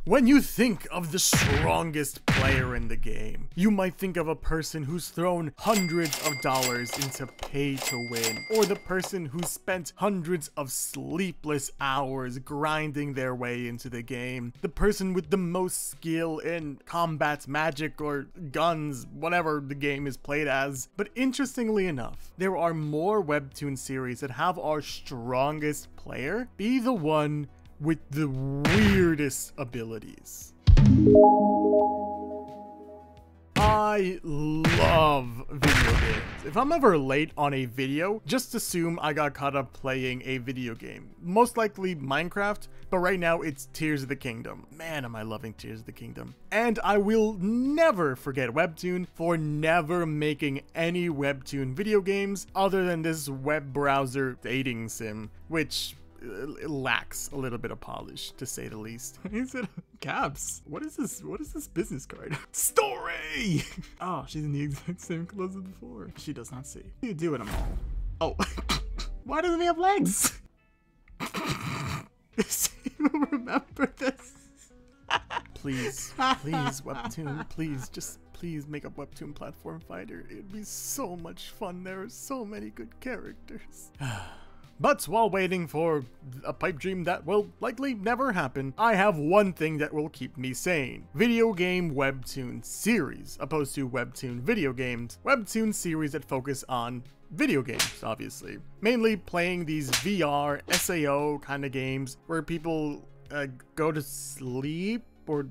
When you think of the strongest player in the game, you might think of a person who's thrown hundreds of dollars into pay to win, or the person who spent hundreds of sleepless hours grinding their way into the game, the person with the most skill in combat, magic, or guns, whatever the game is played as. But interestingly enough, there are more Webtoon series that have our strongest player be the one with the weirdest abilities. I love video games. If I'm ever late on a video, just assume I got caught up playing a video game. Most likely Minecraft, but right now it's Tears of the Kingdom. Man, am I loving Tears of the Kingdom. And I will never forget Webtoon for never making any Webtoon video games other than this web browser dating sim, which it lacks a little bit of polish, to say the least. He said caps. What is this? What is this business card? Story! Oh, she's in the exact same clothes as before. She does not see. What do you do in a mall? Oh. Why doesn't he have legs? Does he remember this? Please, please, Webtoon, please, just please make a Webtoon platform fighter. It'd be so much fun. There are so many good characters. But while waiting for a pipe dream that will likely never happen, I have one thing that will keep me sane. Video game Webtoon series, opposed to Webtoon video games. Webtoon series that focus on video games, obviously. Mainly playing these VR, SAO kind of games where people go to sleep or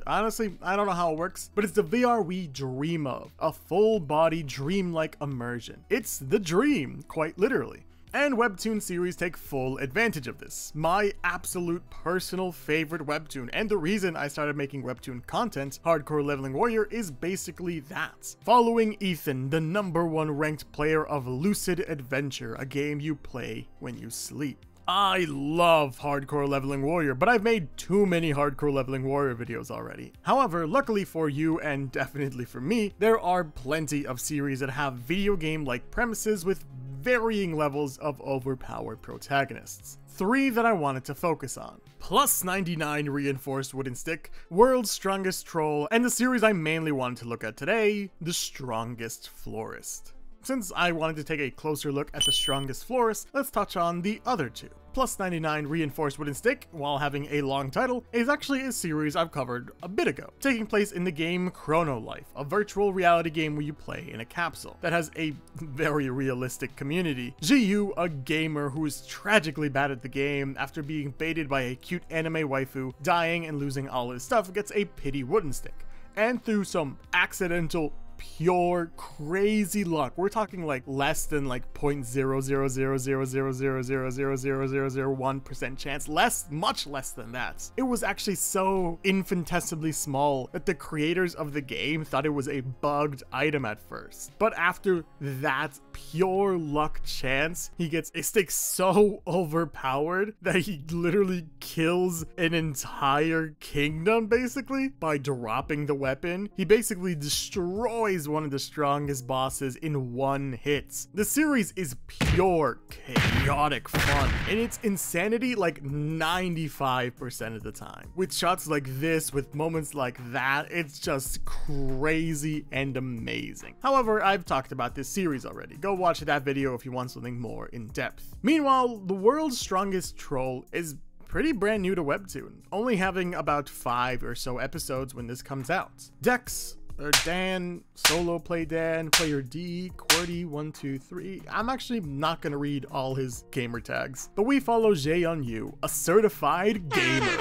honestly, I don't know how it works, but it's the VR we dream of. A full body dreamlike immersion. It's the dream, quite literally. And Webtoon series take full advantage of this. My absolute personal favorite Webtoon, and the reason I started making Webtoon content, Hardcore Leveling Warrior, is basically that. Following Ethan, the #1 ranked player of Lucid Adventure, a game you play when you sleep. I love Hardcore Leveling Warrior, but I've made too many Hardcore Leveling Warrior videos already. However, luckily for you, and definitely for me, there are plenty of series that have video game-like premises with varying levels of overpowered protagonists. 3 that I wanted to focus on: Plus 99 Reinforced Wooden Stick, World's Strongest Troll, and the series I mainly wanted to look at today, The Strongest Florist. Since I wanted to take a closer look at the strongest florist, let's touch on the other 2. Plus 99 Reinforced Wooden Stick, while having a long title, is actually a series I've covered a bit ago, taking place in the game Chrono Life, a virtual reality game where you play in a capsule that has a very realistic community. Jiyu, a gamer who is tragically bad at the game after being baited by a cute anime waifu, dying and losing all his stuff, gets a pity wooden stick. And through some accidental pure crazy luck, we're talking like less than like 0.0000000000001% chance, much less than that. It was actually so infinitesimally small that the creators of the game thought it was a bugged item at first. But after that pure luck chance, he gets a stick so overpowered that he literally kills an entire kingdom basically by dropping the weapon. He basically destroys one of the strongest bosses in one hit. The series is pure chaotic fun, and it's insanity like 95% of the time. With shots like this, with moments like that, it's just crazy and amazing. However, I've talked about this series already. Go watch that video if you want something more in depth. Meanwhile, the World's Strongest Troll is pretty brand new to Webtoon, only having about 5 or so episodes when this comes out. Dex, or Dan, Solo Play Dan, Player D, QWERTY123. I'm actually not gonna read all his gamer tags, but we follow Jaeyeon Yu, a certified gamer.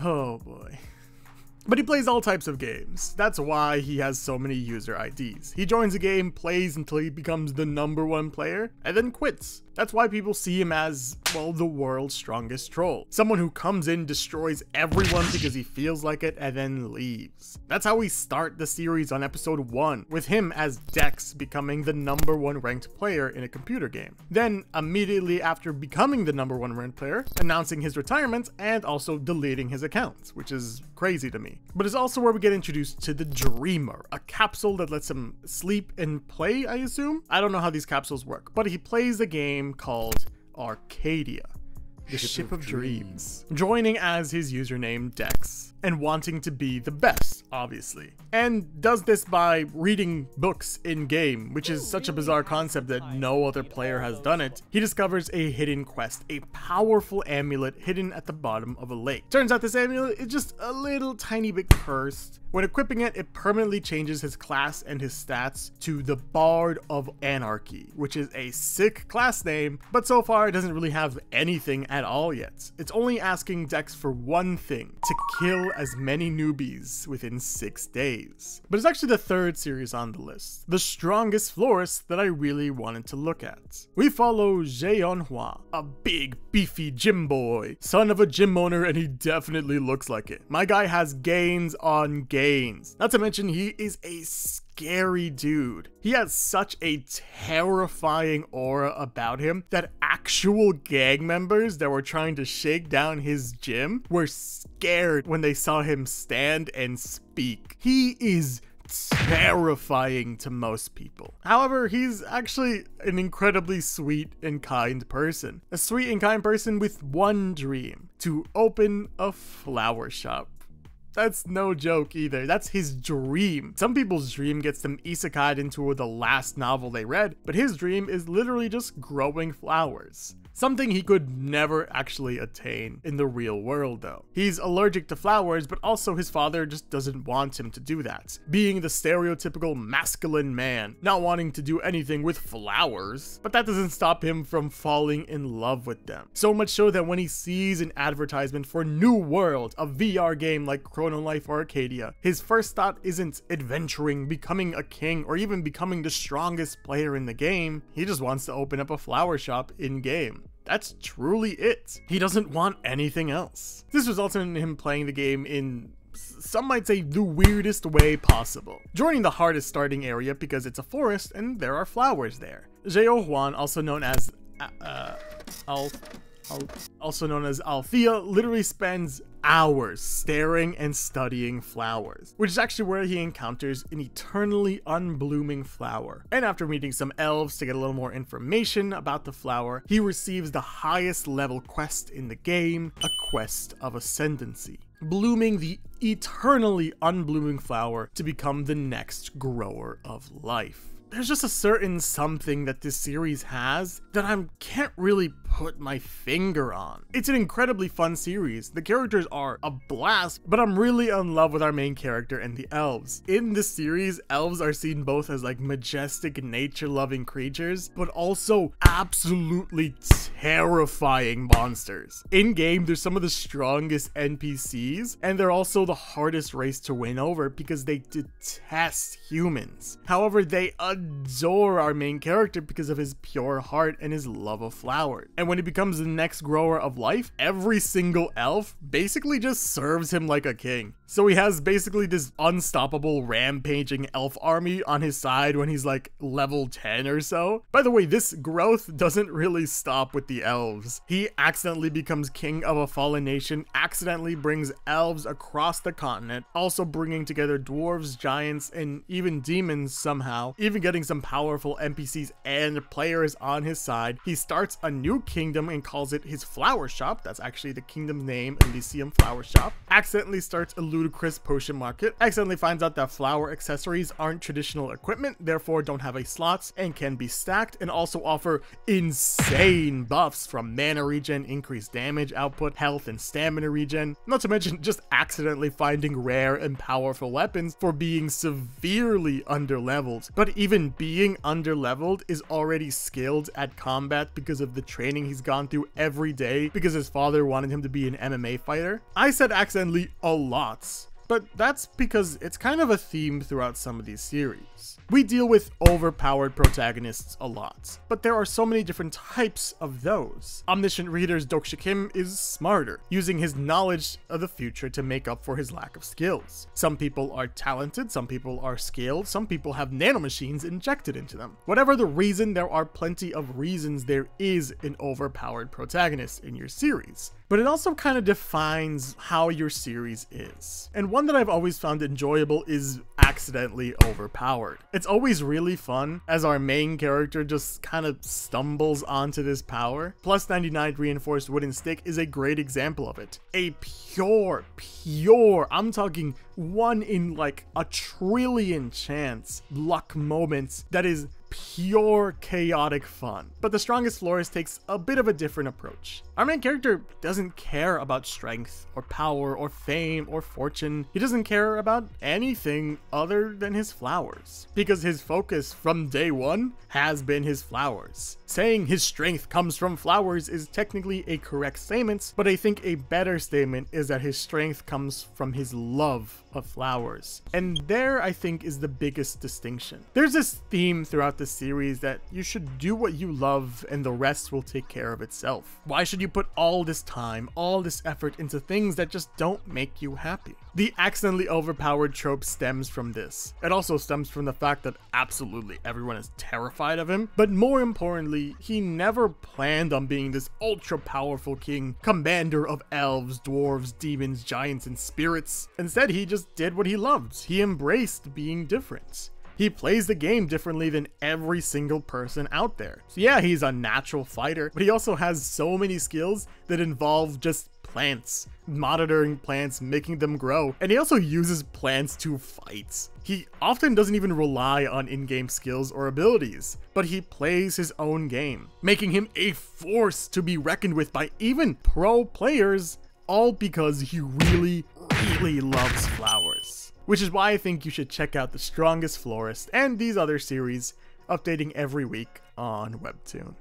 Oh boy. But he plays all types of games. That's why he has so many user IDs. He joins a game, plays until he becomes the #1 player, and then quits. That's why people see him as, well, the world's strongest troll. Someone who comes in, destroys everyone because he feels like it, and then leaves. That's how we start the series on episode 1, with him as Dex becoming the #1 ranked player in a computer game. Then, immediately after becoming the #1 ranked player, announcing his retirement and also deleting his account, which is crazy to me. But it's also where we get introduced to the Dreamer, a capsule that lets him sleep and play, I assume? I don't know how these capsules work, but he plays a game called Arcadia. the Ship of Dreams, joining as his username Dex, and wanting to be the best, obviously. And does this by reading books in-game, which is such a bizarre concept that no other player has done it. He discovers a hidden quest, a powerful amulet hidden at the bottom of a lake. Turns out this amulet is just a little tiny bit cursed. When equipping it, it permanently changes his class and his stats to the Bard of Anarchy, which is a sick class name, but so far it doesn't really have anything at all yet. It's only asking Dex for one thing: to kill as many newbies within 6 days. But it's actually the third series on the list, the strongest florist, that I really wanted to look at. We follow Jeonhwa, a big, beefy gym boy, son of a gym owner, and he definitely looks like it. My guy has gains on gains. Not to mention, he is a scary dude. He has such a terrifying aura about him that actual gang members that were trying to shake down his gym were scared when they saw him stand and speak. He is terrifying to most people. However, he's actually an incredibly sweet and kind person. A sweet and kind person with one dream: to open a flower shop. That's no joke either. That's his dream. Some people's dream gets them isekai'd into the last novel they read, but his dream is literally just growing flowers. Something he could never actually attain in the real world though. He's allergic to flowers, but also his father just doesn't want him to do that. Being the stereotypical masculine man, not wanting to do anything with flowers, but that doesn't stop him from falling in love with them. So much so that when he sees an advertisement for New World, a VR game like Chrono Life or Arcadia, his first thought isn't adventuring, becoming a king, or even becoming the strongest player in the game. He just wants to open up a flower shop in-game. That's truly it. He doesn't want anything else. This results in him playing the game in, some might say, the weirdest way possible. Joining the hardest starting area because it's a forest and there are flowers there. Jeohwan, also known as Althea, literally spends hours staring and studying flowers, which is actually where he encounters an eternally unblooming flower. And after meeting some elves to get a little more information about the flower, he receives the highest level quest in the game, a quest of ascendancy, blooming the eternally unblooming flower to become the next grower of life. There's just a certain something that this series has that I can't really put my finger on. It's an incredibly fun series. The characters are a blast, but I'm really in love with our main character and the elves. In this series, elves are seen both as like majestic, nature-loving creatures, but also absolutely terrifying monsters. In-game, they're some of the strongest NPCs, and they're also the hardest race to win over because they detest humans. However, they adore our main character because of his pure heart and his love of flowers. And when he becomes the next grower of life, every single elf basically just serves him like a king. So he has basically this unstoppable rampaging elf army on his side when he's like level 10 or so. By the way, this growth doesn't really stop with the elves. He accidentally becomes king of a fallen nation, accidentally brings elves across the continent, also bringing together dwarves, giants, and even demons somehow, even getting some powerful NPCs and players on his side. He starts a new kingdom and calls it his flower shop. That's actually the kingdom's name, Elysium Flower Shop. Accidentally starts a ludicrous potion market. Accidentally finds out that flower accessories aren't traditional equipment, therefore don't have a slot and can be stacked, and also offer insane buffs from mana regen, increased damage output, health and stamina regen. Not to mention just accidentally finding rare and powerful weapons for being severely underleveled. But even being underleveled is already skilled at combat because of the training he's gone through every day because his father wanted him to be an MMA fighter. I said accidentally a lot, but that's because it's kind of a theme throughout some of these series. We deal with overpowered protagonists a lot, but there are so many different types of those. Omniscient Reader's Doksha Kim is smarter, using his knowledge of the future to make up for his lack of skills. Some people are talented, some people are skilled, some people have nanomachines injected into them. Whatever the reason, there are plenty of reasons there is an overpowered protagonist in your series. but it also kind of defines how your series is. And one that I've always found enjoyable is accidentally overpowered. It's always really fun as our main character just kind of stumbles onto this power. Plus 99 reinforced wooden stick is a great example of it. A pure, I'm talking 1 in like a trillion chance luck moments that is pure chaotic fun. But the strongest florist takes a bit of a different approach. Our main character doesn't care about strength or power or fame or fortune. He doesn't care about anything other than his flowers, because his focus from day 1 has been his flowers. Saying his strength comes from flowers is technically a correct statement, but I think a better statement is that his strength comes from his love of flowers. And there, I think, is the biggest distinction. There's this theme throughout the series that you should do what you love and the rest will take care of itself. Why should you put all this time, all this effort into things that just don't make you happy? The accidentally overpowered trope stems from this. It also stems from the fact that absolutely everyone is terrified of him, but more importantly, he never planned on being this ultra powerful king, commander of elves, dwarves, demons, giants, and spirits. Instead, he just did what he loved. He embraced being different. He plays the game differently than every single person out there. So yeah, he's a natural fighter, but he also has so many skills that involve just plants, monitoring plants, making them grow, and he also uses plants to fight. He often doesn't even rely on in-game skills or abilities, but he plays his own game, making him a force to be reckoned with by even pro players, all because he really loves flowers. Which is why I think you should check out The Strongest Florist and these other series, updating every week on Webtoon.